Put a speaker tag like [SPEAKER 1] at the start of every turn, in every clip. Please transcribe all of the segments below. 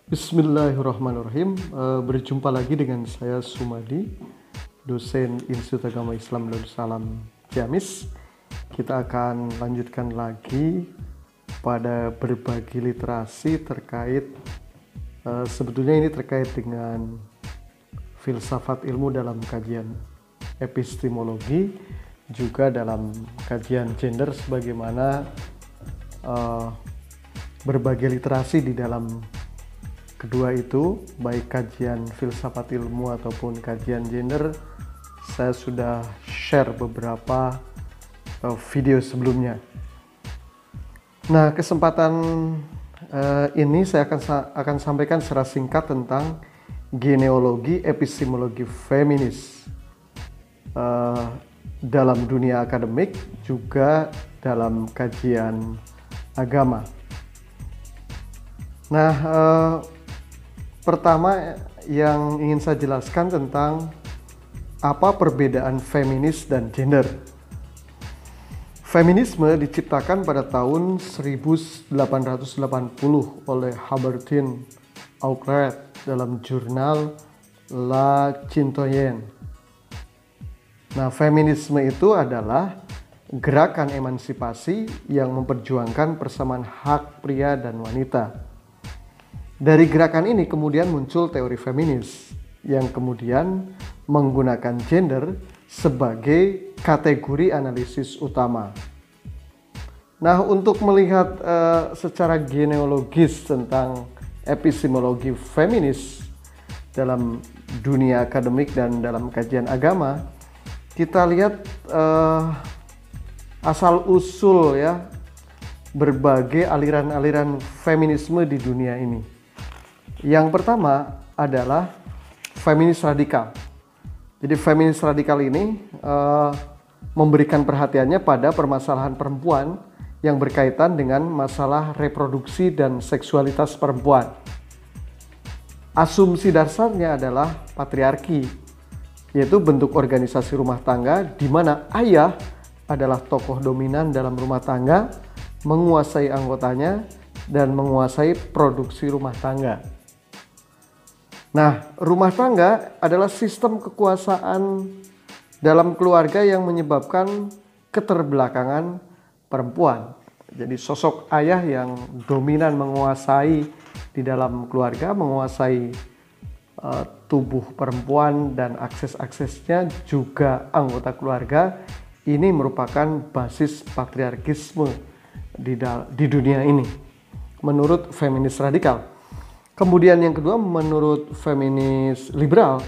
[SPEAKER 1] Bismillahirrahmanirrahim. Berjumpa lagi dengan saya Sumadi, dosen Institut Agama Islam Darussalam Ciamis. Kita akan lanjutkan lagi pada berbagi literasi terkait sebetulnya ini terkait dengan filsafat ilmu dalam kajian epistemologi, juga dalam kajian gender, sebagaimana berbagai literasi di dalam kedua itu, baik kajian filsafat ilmu ataupun kajian gender, saya sudah share beberapa video sebelumnya. Nah, kesempatan ini saya akan sampaikan secara singkat tentang genealogi epistemologi feminis dalam dunia akademik, juga dalam kajian agama. Nah, pertama yang ingin saya jelaskan tentang apa perbedaan feminis dan gender. Feminisme diciptakan pada tahun 1880 oleh Hubertine Aucret dalam jurnal La Citoyenne. Nah, feminisme itu adalah gerakan emansipasi yang memperjuangkan persamaan hak pria dan wanita. Dari gerakan ini kemudian muncul teori feminis yang kemudian menggunakan gender sebagai kategori analisis utama. Nah, untuk melihat secara genealogis tentang epistemologi feminis dalam dunia akademik dan dalam kajian agama, kita lihat asal-usul ya berbagai aliran-aliran feminisme di dunia ini. Yang pertama adalah feminis radikal. Jadi feminis radikal ini memberikan perhatiannya pada permasalahan perempuan yang berkaitan dengan masalah reproduksi dan seksualitas perempuan. Asumsi dasarnya adalah patriarki, yaitu bentuk organisasi rumah tangga di mana ayah adalah tokoh dominan dalam rumah tangga, menguasai anggotanya, dan menguasai produksi rumah tangga. Nah, rumah tangga adalah sistem kekuasaan dalam keluarga yang menyebabkan keterbelakangan perempuan. Jadi sosok ayah yang dominan menguasai di dalam keluarga, menguasai tubuh perempuan dan akses-aksesnya, juga anggota keluarga, ini merupakan basis patriarkisme di dunia ini menurut feminis radikal. Kemudian yang kedua, menurut feminis liberal,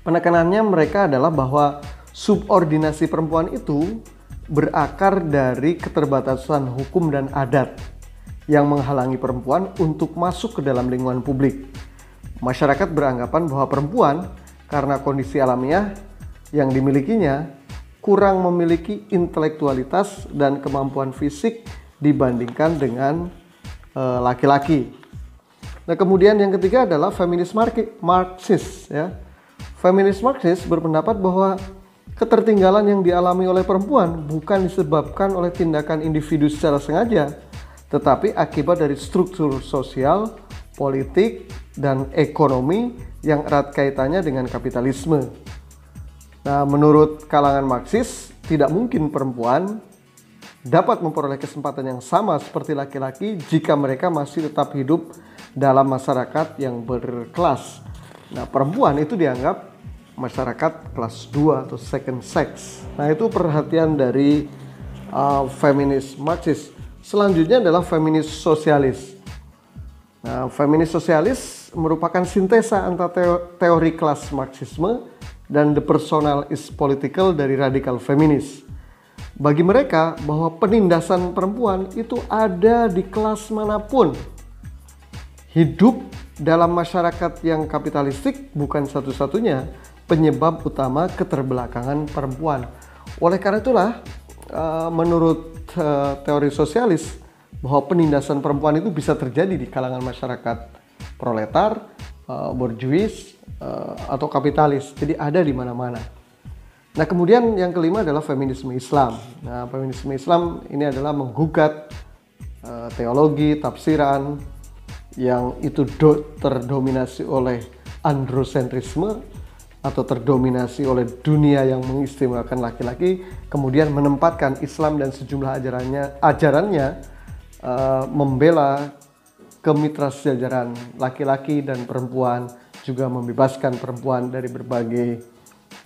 [SPEAKER 1] penekanannya mereka adalah bahwa subordinasi perempuan itu berakar dari keterbatasan hukum dan adat yang menghalangi perempuan untuk masuk ke dalam lingkungan publik. Masyarakat beranggapan bahwa perempuan karena kondisi alamiah yang dimilikinya kurang memiliki intelektualitas dan kemampuan fisik dibandingkan dengan laki-laki. Nah, kemudian yang ketiga adalah feminis Marxis ya. Feminis Marxis berpendapat bahwa ketertinggalan yang dialami oleh perempuan bukan disebabkan oleh tindakan individu secara sengaja, tetapi akibat dari struktur sosial, politik, dan ekonomi yang erat kaitannya dengan kapitalisme. Nah, menurut kalangan Marxis, tidak mungkin perempuan dapat memperoleh kesempatan yang sama seperti laki-laki jika mereka masih tetap hidup dalam masyarakat yang berkelas. Nah, perempuan itu dianggap masyarakat kelas 2 atau second sex. Nah, itu perhatian dari feminis Marxis. Selanjutnya adalah feminis sosialis. Nah, feminis sosialis merupakan sintesa antara teori kelas Marxisme dan the personal is political dari radikal feminis. Bagi mereka bahwa penindasan perempuan itu ada di kelas manapun. Hidup dalam masyarakat yang kapitalistik bukan satu-satunya penyebab utama keterbelakangan perempuan. Oleh karena itulah, menurut teori sosialis, bahwa penindasan perempuan itu bisa terjadi di kalangan masyarakat proletar, borjuis, atau kapitalis. Jadi ada di mana-mana. Nah, kemudian yang kelima adalah feminisme Islam. Nah, feminisme Islam ini adalah menggugat teologi, tafsiran yang itu terdominasi oleh androsentrisme atau terdominasi oleh dunia yang mengistimewakan laki-laki, kemudian menempatkan Islam dan sejumlah ajarannya membela kemitra sejajaran laki-laki dan perempuan, juga membebaskan perempuan dari berbagai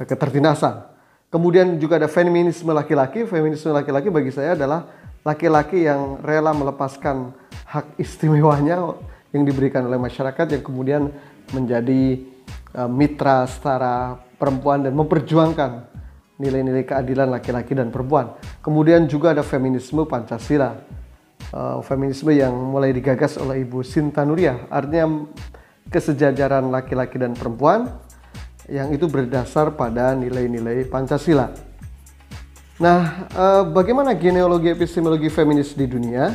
[SPEAKER 1] ketertindasan. Kemudian juga ada feminisme laki-laki. Feminisme laki-laki bagi saya adalah laki-laki yang rela melepaskan hak istimewanya yang diberikan oleh masyarakat, yang kemudian menjadi mitra setara perempuan dan memperjuangkan nilai-nilai keadilan laki-laki dan perempuan. Kemudian juga ada feminisme Pancasila, feminisme yang mulai digagas oleh Ibu Sinta Nuriyah, artinya kesejajaran laki-laki dan perempuan yang itu berdasar pada nilai-nilai Pancasila. Nah, bagaimana genealogi epistemologi feminis di dunia?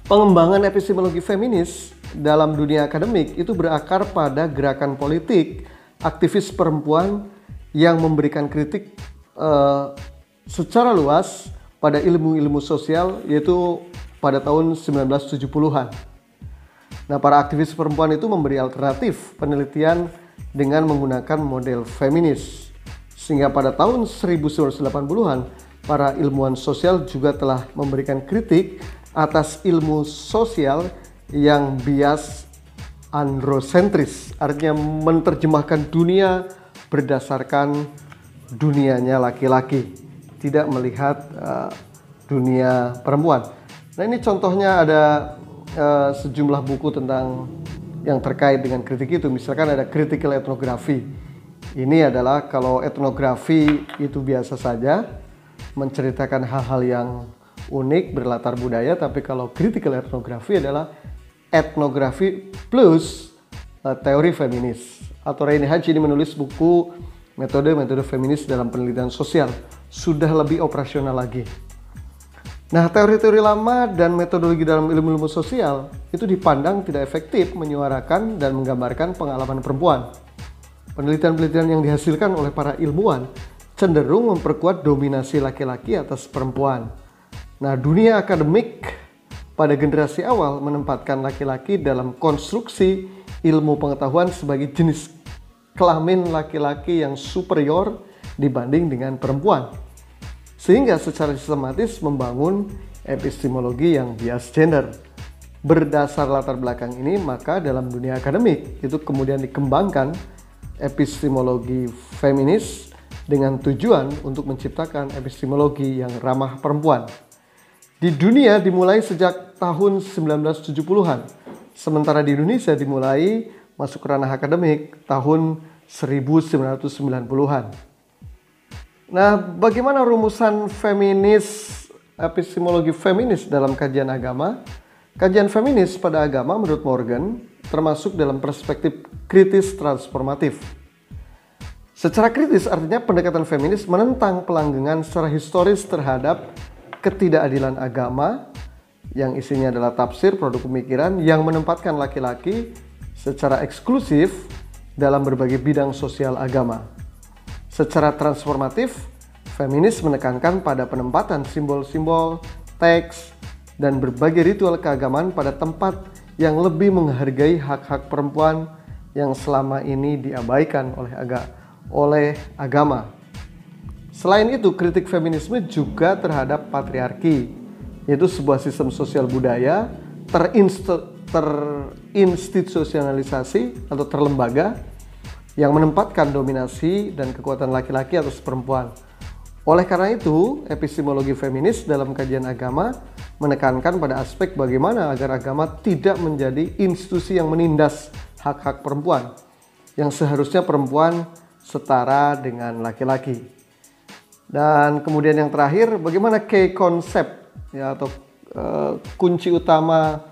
[SPEAKER 1] Pengembangan epistemologi feminis dalam dunia akademik itu berakar pada gerakan politik aktivis perempuan yang memberikan kritik secara luas pada ilmu-ilmu sosial, yaitu pada tahun 1970-an. Nah, para aktivis perempuan itu memberi alternatif penelitian dengan menggunakan model feminis. Sehingga pada tahun 1980-an, para ilmuwan sosial juga telah memberikan kritik atas ilmu sosial yang bias androsentris, artinya menerjemahkan dunia berdasarkan dunianya laki-laki, tidak melihat dunia perempuan. Nah, ini contohnya ada sejumlah buku tentang yang terkait dengan kritik itu. Misalkan ada critical ethnography. Ini adalah, kalau etnografi itu biasa saja, menceritakan hal-hal yang unik berlatar budaya, tapi kalau critical ethnography adalah etnografi plus teori feminis. Atau Raini Haji ini menulis buku metode feminis dalam penelitian sosial, sudah lebih operasional lagi. Nah, teori-teori lama dan metodologi dalam ilmu-ilmu sosial itu dipandang tidak efektif menyuarakan dan menggambarkan pengalaman perempuan. Penelitian-penelitian yang dihasilkan oleh para ilmuwan cenderung memperkuat dominasi laki-laki atas perempuan. Nah, dunia akademik pada generasi awal menempatkan laki-laki dalam konstruksi ilmu pengetahuan sebagai jenis kelamin laki-laki yang superior dibanding dengan perempuan. Sehingga secara sistematis membangun epistemologi yang bias gender. Berdasar latar belakang ini, maka dalam dunia akademik itu kemudian dikembangkan epistemologi feminis dengan tujuan untuk menciptakan epistemologi yang ramah perempuan. Di dunia dimulai sejak tahun 1970-an, sementara di Indonesia dimulai masuk ranah akademik tahun 1990-an. Nah, bagaimana rumusan feminis, epistemologi feminis dalam kajian agama? Kajian feminis pada agama menurut Morgan termasuk dalam perspektif kritis transformatif. Secara kritis artinya pendekatan feminis menentang pelanggengan secara historis terhadap ketidakadilan agama yang isinya adalah tafsir produk pemikiran yang menempatkan laki-laki secara eksklusif dalam berbagai bidang sosial agama. Secara transformatif, feminis menekankan pada penempatan simbol-simbol, teks, dan berbagai ritual keagamaan pada tempat yang lebih menghargai hak-hak perempuan yang selama ini diabaikan oleh agama. Selain itu, kritik feminisme juga terhadap patriarki, yaitu sebuah sistem sosial budaya terinstitusionalisasi atau terlembaga yang menempatkan dominasi dan kekuatan laki-laki atas perempuan. Oleh karena itu, epistemologi feminis dalam kajian agama menekankan pada aspek bagaimana agar agama tidak menjadi institusi yang menindas hak-hak perempuan, yang seharusnya perempuan setara dengan laki-laki. Dan kemudian yang terakhir, bagaimana key konsep ya, atau kunci utama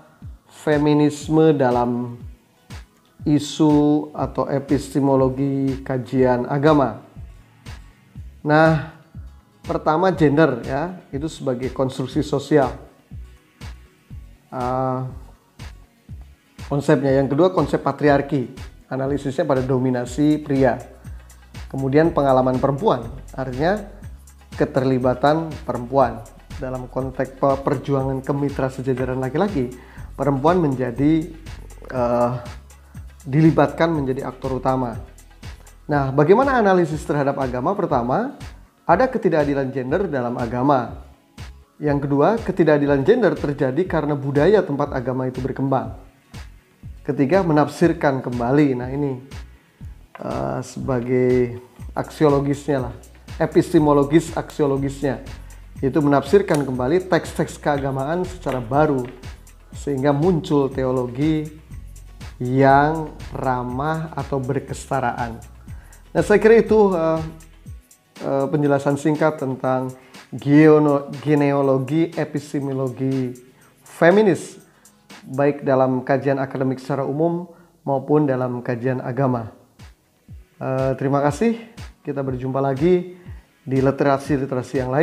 [SPEAKER 1] feminisme dalam isu atau epistemologi kajian agama. Nah, pertama gender ya, itu sebagai konstruksi sosial. Konsepnya. Yang kedua konsep patriarki, analisisnya pada dominasi pria. Kemudian pengalaman perempuan, artinya keterlibatan perempuan. dalam konteks perjuangan kemitra sejajaran laki-laki, perempuan menjadi dilibatkan menjadi aktor utama. Nah, bagaimana analisis terhadap agama? Pertama, ada ketidakadilan gender dalam agama. Yang kedua, ketidakadilan gender terjadi karena budaya tempat agama itu berkembang. Ketiga, menafsirkan kembali. Nah, ini sebagai aksiologisnya lah, epistemologis aksiologisnya, yaitu menafsirkan kembali teks-teks keagamaan secara baru sehingga muncul teologi yang ramah atau berkesetaraan. Nah, saya kira itu penjelasan singkat tentang genealogi epistemologi feminis, baik dalam kajian akademik secara umum maupun dalam kajian agama. Terima kasih, kita berjumpa lagi di literasi yang lain.